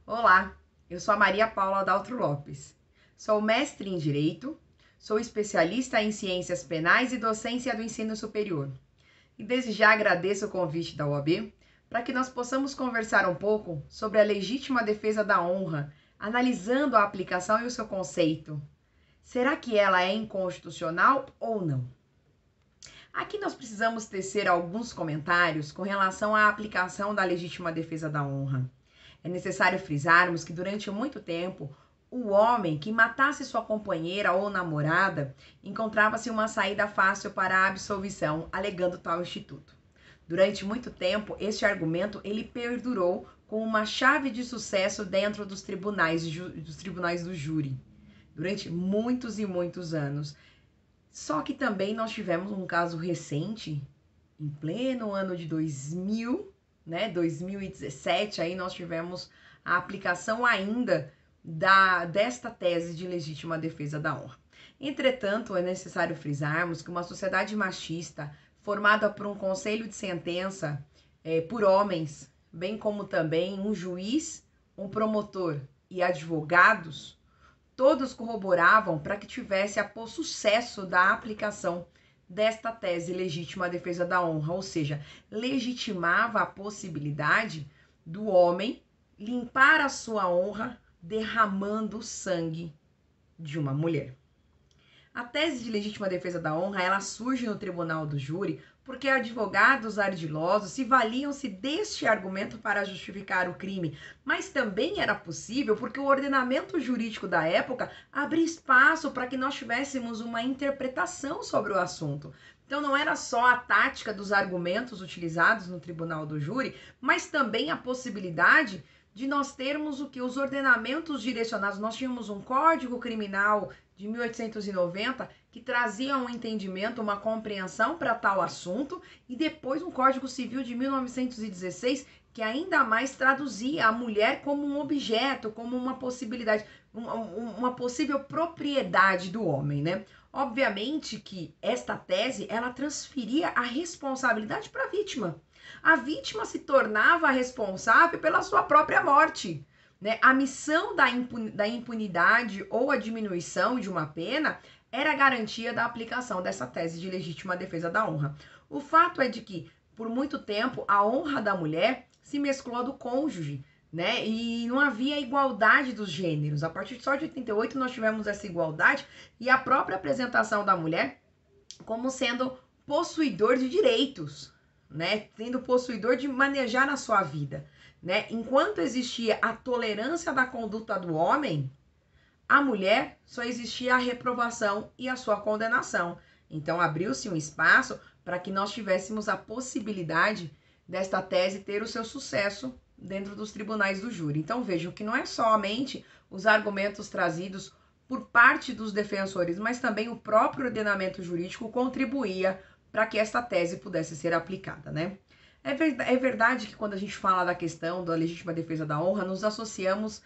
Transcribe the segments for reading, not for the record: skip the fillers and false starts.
Olá, eu sou a Maria Paula Daltro Lopes. Sou mestre em Direito, sou especialista em Ciências Penais e docência do ensino superior. E desde já agradeço o convite da OAB para que nós possamos conversar um pouco sobre a legítima defesa da honra, analisando a aplicação e o seu conceito. Será que ela é inconstitucional ou não? Aqui nós precisamos tecer alguns comentários com relação à aplicação da legítima defesa da honra. É necessário frisarmos que durante muito tempo, o homem que matasse sua companheira ou namorada encontrava-se uma saída fácil para a absolvição, alegando tal instituto. Durante muito tempo, este argumento ele perdurou como uma chave de sucesso dentro dos tribunais do júri, durante muitos e muitos anos. Só que também nós tivemos um caso recente, em pleno ano de 2000, 2017, aí nós tivemos a aplicação ainda desta tese de legítima defesa da honra. Entretanto, é necessário frisarmos que uma sociedade machista, formada por um conselho de sentença por homens, bem como também um juiz, um promotor e advogados, todos corroboravam para que tivesse sucesso da aplicação desta tese legítima defesa da honra, ou seja, legitimava a possibilidade do homem limpar a sua honra derramando o sangue de uma mulher. A tese de legítima defesa da honra, ela surge no tribunal do júri porque advogados ardilosos se valiam-se deste argumento para justificar o crime, mas também era possível porque o ordenamento jurídico da época abria espaço para que nós tivéssemos uma interpretação sobre o assunto. Então não era só a tática dos argumentos utilizados no tribunal do júri, mas também a possibilidade de nós termos o que? Os ordenamentos direcionados. Nós tínhamos um Código Criminal de 1890 que trazia um entendimento, uma compreensão para tal assunto, e depois um Código Civil de 1916 que ainda mais traduzia a mulher como um objeto, como uma possibilidade, uma possível propriedade do homem, né? Obviamente que esta tese, ela transferia a responsabilidade para a vítima. A vítima se tornava responsável pela sua própria morte, né? A missão da impunidade ou a diminuição de uma pena era a garantia da aplicação dessa tese de legítima defesa da honra. O fato é de que, por muito tempo, a honra da mulher se mesclou do cônjuge, né? E não havia igualdade dos gêneros. A partir só de 88 nós tivemos essa igualdade e a própria apresentação da mulher como sendo possuidor de direitos, né? Sendo possuidor de manejar a sua vida, né? Enquanto existia a tolerância da conduta do homem, a mulher só existia a reprovação e a sua condenação. Então abriu-se um espaço para que nós tivéssemos a possibilidade desta tese ter o seu sucesso dentro dos tribunais do júri. Então vejam que não é somente os argumentos trazidos por parte dos defensores, mas também o próprio ordenamento jurídico contribuía para que esta tese pudesse ser aplicada, né? É verdade que quando a gente fala da questão da legítima defesa da honra, nos associamos,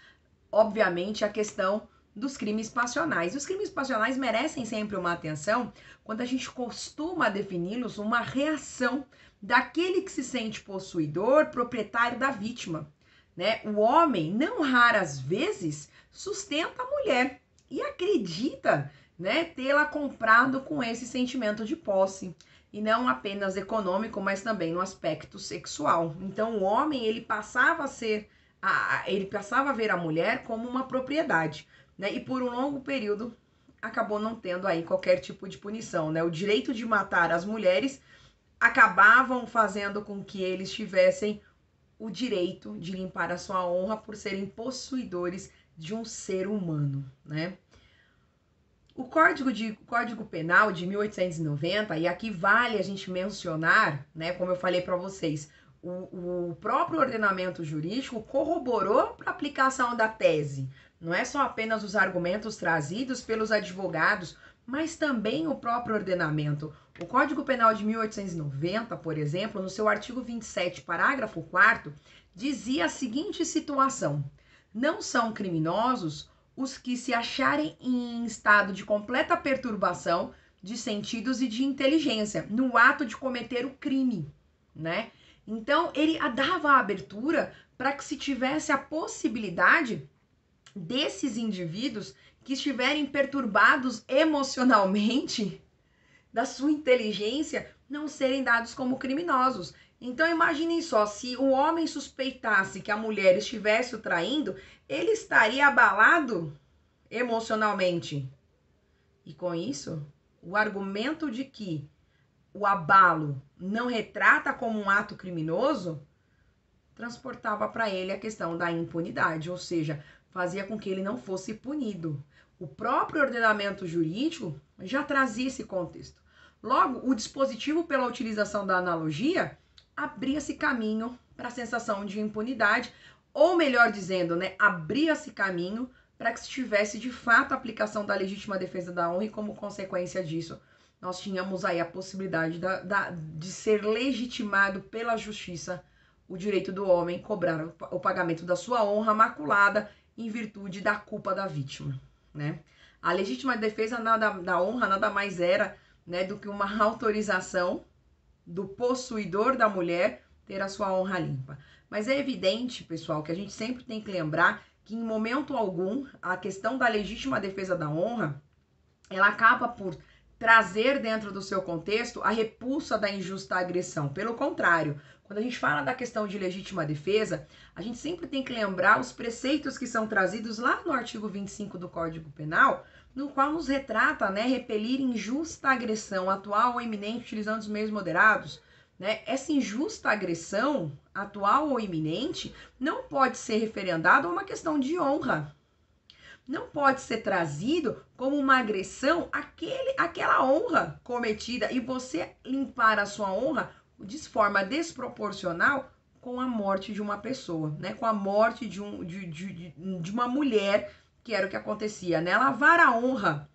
obviamente, à questão dos crimes passionais. Os crimes passionais merecem sempre uma atenção quando a gente costuma defini-los uma reação daquele que se sente possuidor, proprietário da vítima, né? O homem, não raras vezes, sustenta a mulher e acredita, né, tê-la comprado com esse sentimento de posse. E não apenas econômico, mas também no aspecto sexual. Então o homem, ele passava a ver a mulher como uma propriedade, né? E por um longo período acabou não tendo aí qualquer tipo de punição, né? O direito de matar as mulheres acabavam fazendo com que eles tivessem o direito de limpar a sua honra por serem possuidores de um ser humano, né? O Código Penal de 1890, e aqui vale a gente mencionar, né, como eu falei para vocês, o próprio ordenamento jurídico corroborou para a aplicação da tese. Não é só apenas os argumentos trazidos pelos advogados, mas também o próprio ordenamento. O Código Penal de 1890, por exemplo, no seu artigo 27, parágrafo 4º, dizia a seguinte situação: não são criminosos os que se acharem em estado de completa perturbação de sentidos e de inteligência no ato de cometer o crime, né? Então, ele dava a abertura para que se tivesse a possibilidade desses indivíduos que estiverem perturbados emocionalmente, da sua inteligência, não serem dados como criminosos. Então imaginem só, se o homem suspeitasse que a mulher estivesse o traindo, ele estaria abalado emocionalmente. E com isso, o argumento de que o abalo não retrata como um ato criminoso, transportava para ele a questão da impunidade, ou seja, fazia com que ele não fosse punido. O próprio ordenamento jurídico já trazia esse contexto. Logo, o dispositivo, pela utilização da analogia, abria-se caminho para a sensação de impunidade, ou melhor dizendo, né, abria-se caminho para que se tivesse de fato a aplicação da legítima defesa da honra e como consequência disso, nós tínhamos aí a possibilidade de ser legitimado pela justiça o direito do homem cobrar o pagamento da sua honra maculada em virtude da culpa da vítima, né? A legítima defesa da honra nada mais era, né, do que uma autorização do possuidor da mulher ter a sua honra limpa. Mas é evidente, pessoal, que a gente sempre tem que lembrar que em momento algum a questão da legítima defesa da honra, ela acaba por trazer dentro do seu contexto a repulsa da injusta agressão. Pelo contrário, quando a gente fala da questão de legítima defesa, a gente sempre tem que lembrar os preceitos que são trazidos lá no artigo 25 do Código Penal, no qual nos retrata, né, repelir injusta agressão atual ou iminente utilizando os meios moderados, né? Essa injusta agressão atual ou iminente não pode ser referendada a uma questão de honra. Não pode ser trazido como uma agressão aquela honra cometida e você limpar a sua honra de forma desproporcional com a morte de uma pessoa, né? Com a morte de uma mulher, que era o que acontecia, né? Lavar a honra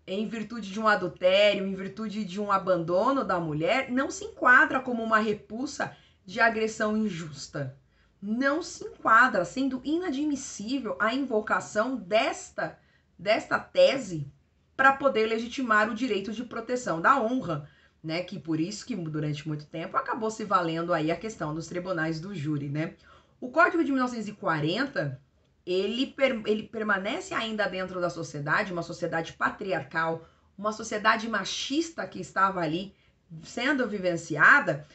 em virtude de um adultério, em virtude de um abandono da mulher, não se enquadra como uma repulsa de agressão injusta. Não se enquadra, sendo inadmissível a invocação desta tese para poder legitimar o direito de proteção da honra, né? Que por isso que durante muito tempo acabou se valendo aí a questão dos tribunais do júri, né? O Código de 1940, ele permanece ainda dentro da sociedade, uma sociedade patriarcal, uma sociedade machista que estava ali sendo vivenciada,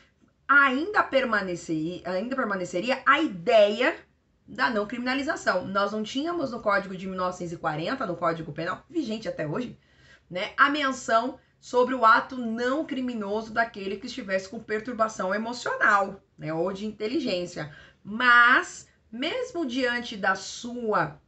ainda permaneceria a ideia da não criminalização. Nós não tínhamos no Código de 1940, no Código Penal, vigente até hoje, né, a menção sobre o ato não criminoso daquele que estivesse com perturbação emocional, né, ou de inteligência. Mas, mesmo diante da sua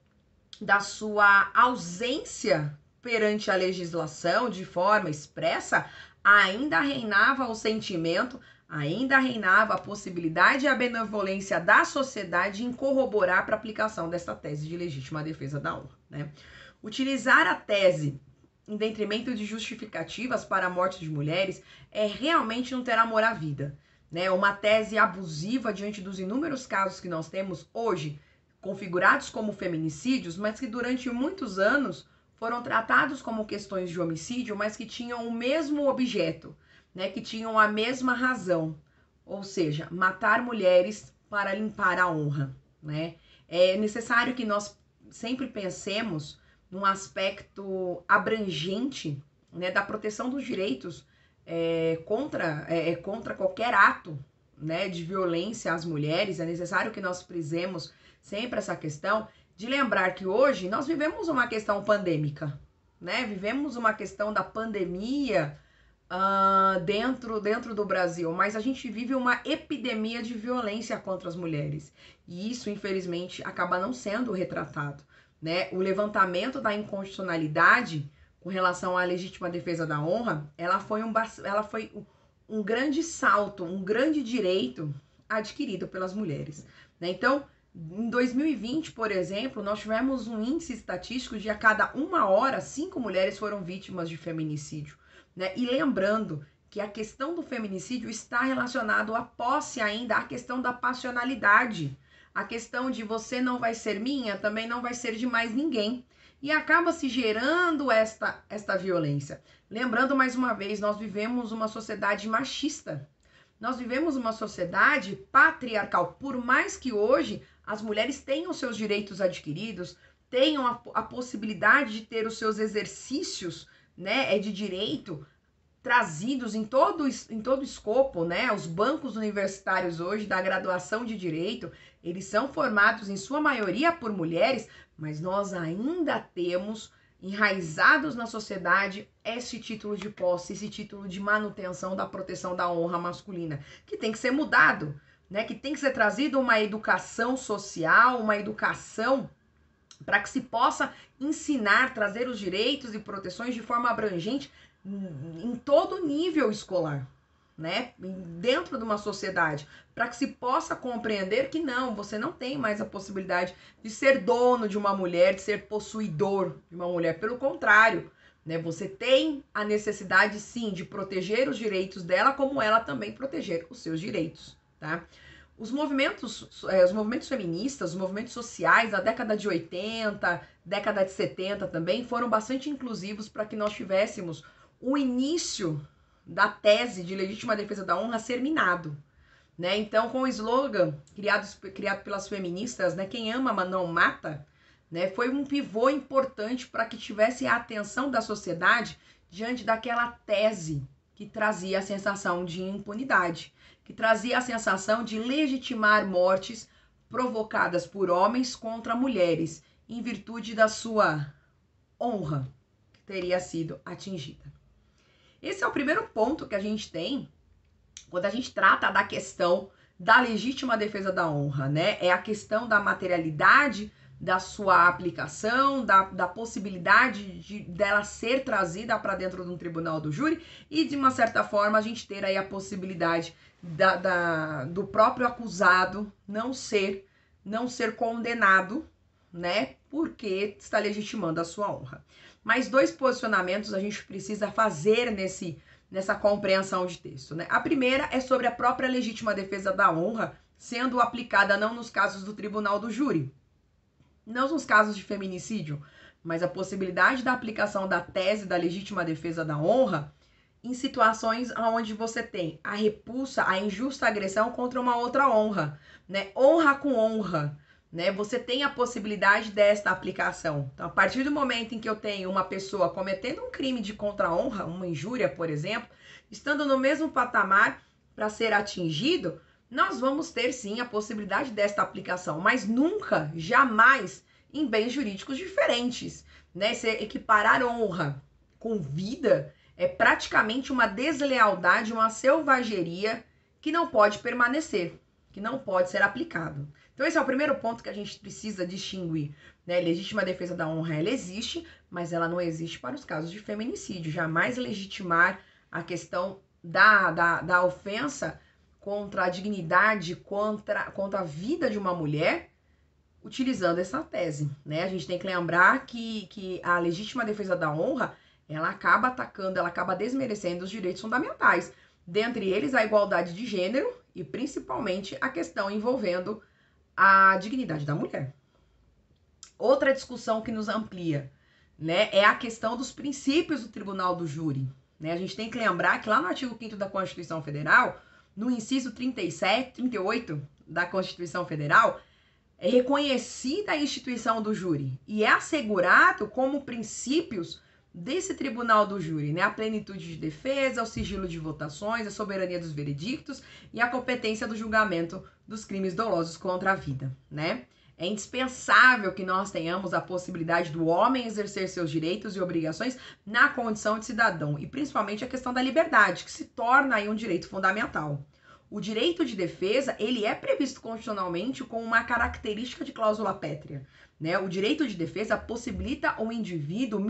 ausência perante a legislação de forma expressa, ainda reinava o sentimento, ainda reinava a possibilidade e a benevolência da sociedade em corroborar para a aplicação dessa tese de legítima defesa da honra, né? Utilizar a tese em detrimento de justificativas para a morte de mulheres é realmente não ter amor à vida, né? Uma tese abusiva diante dos inúmeros casos que nós temos hoje, configurados como feminicídios, mas que durante muitos anos foram tratados como questões de homicídio, mas que tinham o mesmo objeto, né, que tinham a mesma razão, ou seja, matar mulheres para limpar a honra, né? É necessário que nós sempre pensemos num aspecto abrangente, né, da proteção dos direitos contra qualquer ato, né, de violência às mulheres. É necessário que nós frisemos sempre essa questão de lembrar que hoje nós vivemos uma questão pandêmica, né? Vivemos uma questão da pandemia dentro do Brasil, mas a gente vive uma epidemia de violência contra as mulheres. E isso, infelizmente, acaba não sendo retratado, né? O levantamento da inconstitucionalidade com relação à legítima defesa da honra, ela foi um grande salto, um grande direito adquirido pelas mulheres, né? Então, em 2020, por exemplo, nós tivemos um índice estatístico de a cada 1 hora, 5 mulheres foram vítimas de feminicídio, né? E lembrando que a questão do feminicídio está relacionado à posse ainda, à questão da passionalidade, a questão de você não vai ser minha, também não vai ser de mais ninguém. E acaba se gerando esta violência. Lembrando mais uma vez, nós vivemos uma sociedade machista, Nós vivemos uma sociedade patriarcal, por mais que hoje as mulheres tenham seus direitos adquiridos, tenham a possibilidade de ter os seus exercícios, né, de direito trazidos em todo o escopo, né? Os bancos universitários hoje da graduação de direito, eles são formados em sua maioria por mulheres, mas nós ainda temos enraizados na sociedade esse título de posse, esse título de manutenção da proteção da honra masculina, que tem que ser mudado, né? Que tem que ser trazido uma educação social, uma educação para que se possa ensinar, trazer os direitos e proteções de forma abrangente em todo nível escolar, né? Dentro de uma sociedade, para que se possa compreender que não, você não tem mais a possibilidade de ser dono de uma mulher, de ser possuidor de uma mulher. Pelo contrário, né? Você tem a necessidade, sim, de proteger os direitos dela, como ela também proteger os seus direitos, tá? Os movimentos feministas, os movimentos sociais da década de 80, década de 70 também, foram bastante inclusivos para que nós tivéssemos o início da tese de legítima defesa da honra ser minado, né? Então, com o slogan criado pelas feministas, né, quem ama mas não mata, né, foi um pivô importante para que tivesse a atenção da sociedade diante daquela tese que trazia a sensação de impunidade, que trazia a sensação de legitimar mortes provocadas por homens contra mulheres, em virtude da sua honra que teria sido atingida. Esse é o primeiro ponto que a gente tem quando a gente trata da questão da legítima defesa da honra, né? É a questão da materialidade da sua aplicação, da possibilidade dela ser trazida para dentro de um tribunal do júri e, de uma certa forma, a gente ter aí a possibilidade do próprio acusado não ser condenado, né? Porque está legitimando a sua honra. Mas dois posicionamentos a gente precisa fazer nessa compreensão de texto, né? A primeira é sobre a própria legítima defesa da honra sendo aplicada não nos casos do tribunal do júri, não nos casos de feminicídio, mas a possibilidade da aplicação da tese da legítima defesa da honra em situações onde você tem a repulsa, a injusta agressão contra uma outra honra, né? Honra com honra, né? Você tem a possibilidade desta aplicação. Então, a partir do momento em que eu tenho uma pessoa cometendo um crime de contra-honra, uma injúria, por exemplo, estando no mesmo patamar para ser atingido, nós vamos ter sim a possibilidade desta aplicação, mas nunca, jamais, em bens jurídicos diferentes, né? Se equiparar honra com vida é praticamente uma deslealdade, uma selvageria que não pode permanecer, que não pode ser aplicado. Então esse é o primeiro ponto que a gente precisa distinguir, né? Legítima defesa da honra, ela existe, mas ela não existe para os casos de feminicídio. Jamais legitimar a questão da ofensa contra a dignidade, contra a vida de uma mulher, utilizando essa tese, né? A gente tem que lembrar que a legítima defesa da honra, ela acaba atacando, ela acaba desmerecendo os direitos fundamentais, dentre eles a igualdade de gênero e principalmente a questão envolvendo a dignidade da mulher. Outra discussão que nos amplia, né, é a questão dos princípios do tribunal do júri, né? A gente tem que lembrar que lá no artigo 5º da Constituição Federal, no inciso 38 da Constituição Federal, é reconhecida a instituição do júri e é assegurado como princípios desse tribunal do júri, né? A plenitude de defesa, o sigilo de votações, a soberania dos veredictos e a competência do julgamento dos crimes dolosos contra a vida, né? É indispensável que nós tenhamos a possibilidade do homem exercer seus direitos e obrigações na condição de cidadão e principalmente a questão da liberdade, que se torna aí um direito fundamental. O direito de defesa, ele é previsto constitucionalmente com uma característica de cláusula pétrea, né? O direito de defesa possibilita ao indivíduo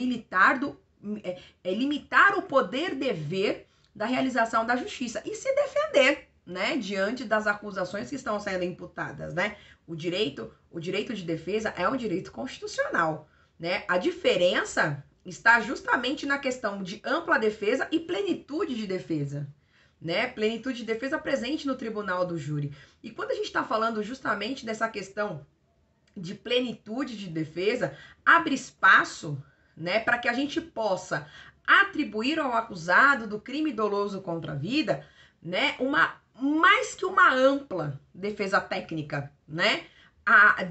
limitar o poder-dever da realização da justiça e se defender, né, diante das acusações que estão sendo imputadas, né? O direito de defesa é um direito constitucional, né? A diferença está justamente na questão de ampla defesa e plenitude de defesa, né? Plenitude de defesa presente no tribunal do júri. E quando a gente está falando justamente dessa questão de plenitude de defesa, abre espaço, né, para que a gente possa atribuir ao acusado do crime doloso contra a vida, né, mais que uma ampla defesa técnica, né?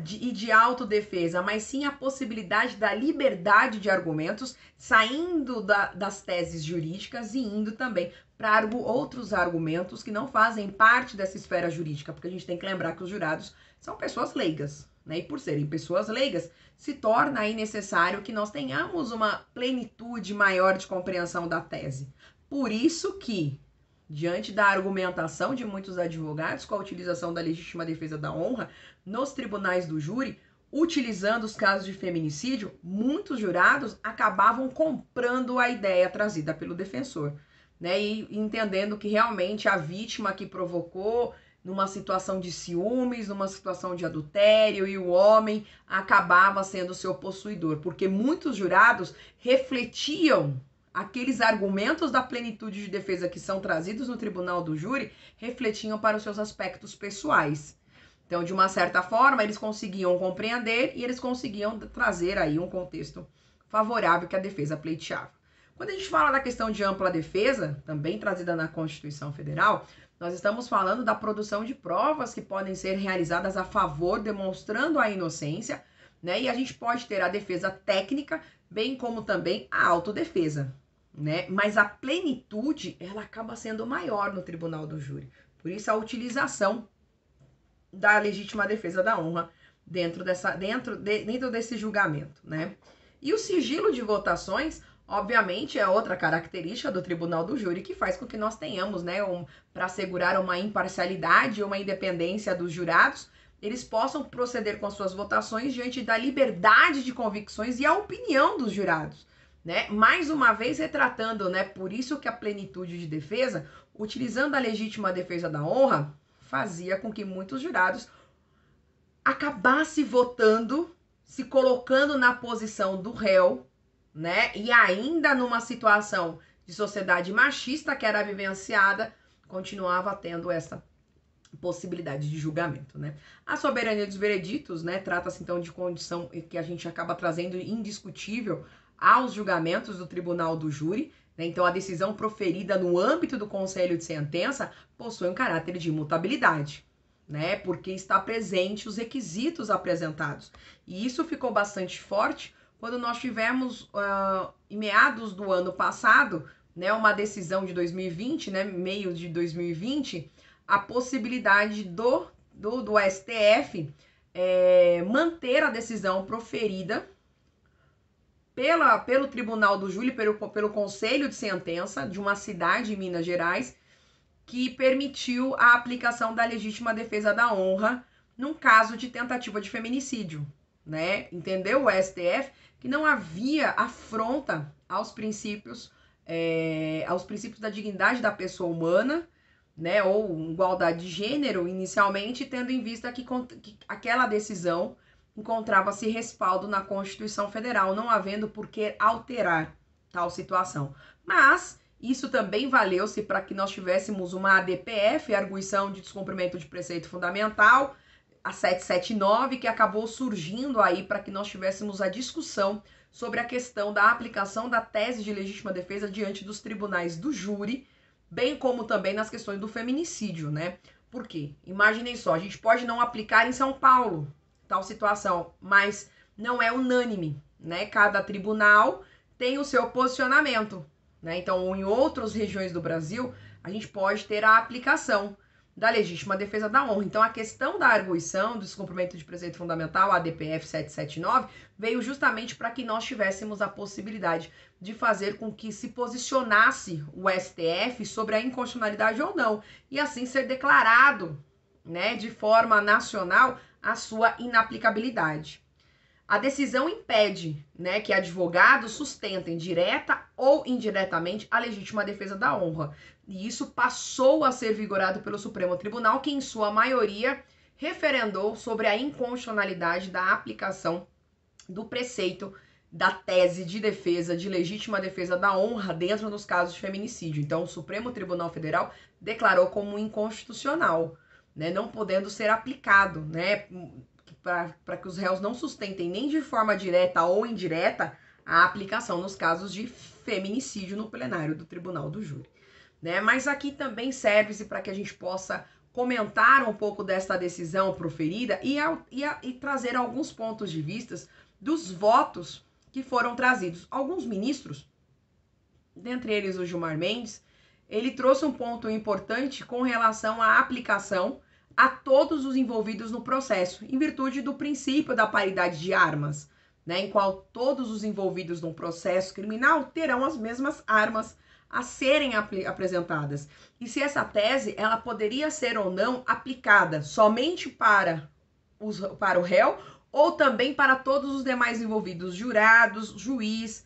E de autodefesa, mas sim a possibilidade da liberdade de argumentos, saindo das teses jurídicas e indo também para outros argumentos que não fazem parte dessa esfera jurídica, porque a gente tem que lembrar que os jurados são pessoas leigas, né? E por serem pessoas leigas, se torna aí necessário que nós tenhamos uma plenitude maior de compreensão da tese. Por isso que, diante da argumentação de muitos advogados com a utilização da legítima defesa da honra nos tribunais do júri, utilizando os casos de feminicídio, muitos jurados acabavam comprando a ideia trazida pelo defensor, né? E entendendo que realmente a vítima que provocou numa situação de ciúmes, numa situação de adultério, e o homem acabava sendo seu possuidor, porque muitos jurados refletiam aqueles argumentos da plenitude de defesa que são trazidos no tribunal do júri, refletiam para os seus aspectos pessoais. Então, de uma certa forma, eles conseguiam compreender e eles conseguiam trazer aí um contexto favorável que a defesa pleiteava. Quando a gente fala da questão de ampla defesa, também trazida na Constituição Federal, nós estamos falando da produção de provas que podem ser realizadas a favor, demonstrando a inocência, né? E a gente pode ter a defesa técnica, bem como também a autodefesa, né? Mas a plenitude, ela acaba sendo maior no tribunal do júri. Por isso a utilização da legítima defesa da honra dentro desse julgamento, né? E o sigilo de votações, obviamente, é outra característica do tribunal do júri que faz com que nós tenhamos, né, para assegurar uma imparcialidade ou uma independência dos jurados, eles possam proceder com as suas votações diante da liberdade de convicções e a opinião dos jurados, né? Mais uma vez retratando, né, por isso que a plenitude de defesa, utilizando a legítima defesa da honra, fazia com que muitos jurados acabassem votando, se colocando na posição do réu, né? E ainda numa situação de sociedade machista que era vivenciada, continuava tendo essa possibilidade de julgamento, né? A soberania dos vereditos, né? Trata-se então de condição que a gente acaba trazendo indiscutível aos julgamentos do tribunal do júri, né? Então a decisão proferida no âmbito do conselho de sentença possui um caráter de imutabilidade, né? Porque está presente os requisitos apresentados. E isso ficou bastante forte quando nós tivemos, em meados do ano passado, né, uma decisão de 2020, né, meio de 2020, a possibilidade do STF manter a decisão proferida pelo Tribunal do Júri, pelo Conselho de Sentença de uma cidade em Minas Gerais, que permitiu a aplicação da legítima defesa da honra num caso de tentativa de feminicídio, né? Entendeu o STF que não havia afronta aos princípios da dignidade da pessoa humana, né? Ou igualdade de gênero, inicialmente, tendo em vista que aquela decisão encontrava-se respaldo na Constituição Federal, não havendo por que alterar tal situação. Mas isso também valeu-se para que nós tivéssemos uma ADPF, Arguição de Descumprimento de Preceito Fundamental, a 779, que acabou surgindo aí para que nós tivéssemos a discussão sobre a questão da aplicação da tese de legítima defesa diante dos tribunais do júri, bem como também nas questões do feminicídio, né? Por quê? Imaginem só, a gente pode não aplicar em São Paulo tal situação, mas não é unânime, né? Cada tribunal tem o seu posicionamento, né? Então, em outras regiões do Brasil, a gente pode ter a aplicação da legítima defesa da honra. Então, a questão da arguição, do descumprimento de preceito fundamental, a ADPF 779, veio justamente para que nós tivéssemos a possibilidade de fazer com que se posicionasse o STF sobre a inconstitucionalidade ou não, e assim ser declarado, né, de forma nacional a sua inaplicabilidade. A decisão impede, né, que advogados sustentem direta ou indiretamente a legítima defesa da honra. E isso passou a ser vigorado pelo Supremo Tribunal, que em sua maioria referendou sobre a inconstitucionalidade da aplicação do preceito da tese de defesa, de legítima defesa da honra dentro dos casos de feminicídio. Então, o Supremo Tribunal Federal declarou como inconstitucional, né, não podendo ser aplicado, né, para que os réus não sustentem nem de forma direta ou indireta a aplicação nos casos de feminicídio no plenário do Tribunal do Júri. né? Mas aqui também serve-se para que a gente possa comentar um pouco desta decisão proferida e trazer alguns pontos de vista dos votos que foram trazidos. Alguns ministros, dentre eles o Gilmar Mendes, ele trouxe um ponto importante com relação à aplicação a todos os envolvidos no processo, em virtude do princípio da paridade de armas, né, em qual todos os envolvidos num processo criminal terão as mesmas armas a serem apresentadas. E se essa tese ela poderia ser ou não aplicada somente para o réu ou também para todos os demais envolvidos, jurados, juiz,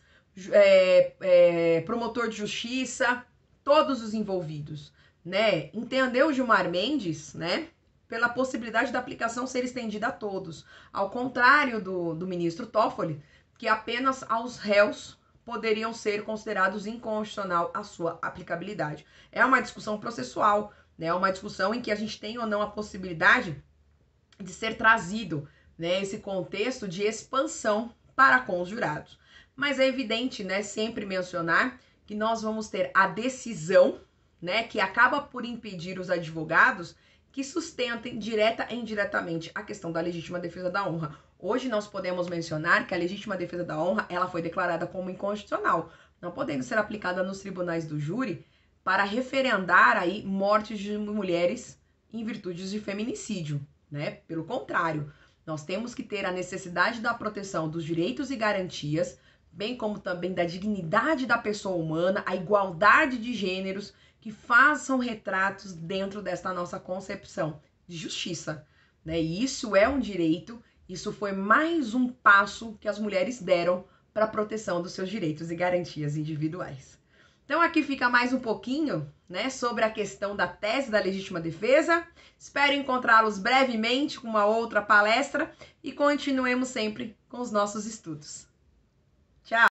promotor de justiça, todos os envolvidos, né? Entendeu Gilmar Mendes, né? Pela possibilidade da aplicação ser estendida a todos, ao contrário do ministro Toffoli, que apenas aos réus poderiam ser considerados inconstitucional a sua aplicabilidade. É uma discussão processual, né? É uma discussão em que a gente tem ou não a possibilidade de ser trazido, né, esse contexto de expansão para com os jurados. Mas é evidente, né, sempre mencionar que nós vamos ter a decisão, né, que acaba por impedir os advogados que sustentem direta e indiretamente a questão da legítima defesa da honra. Hoje nós podemos mencionar que a legítima defesa da honra, ela foi declarada como inconstitucional, não podendo ser aplicada nos tribunais do júri para referendar aí mortes de mulheres em virtude de feminicídio, né? Pelo contrário, nós temos que ter a necessidade da proteção dos direitos e garantias, bem como também da dignidade da pessoa humana, a igualdade de gêneros, que façam retratos dentro desta nossa concepção de justiça, né? E isso é um direito, isso foi mais um passo que as mulheres deram para a proteção dos seus direitos e garantias individuais. Então aqui fica mais um pouquinho, né, sobre a questão da tese da legítima defesa. Espero encontrá-los brevemente com uma outra palestra e continuemos sempre com os nossos estudos. Tchau!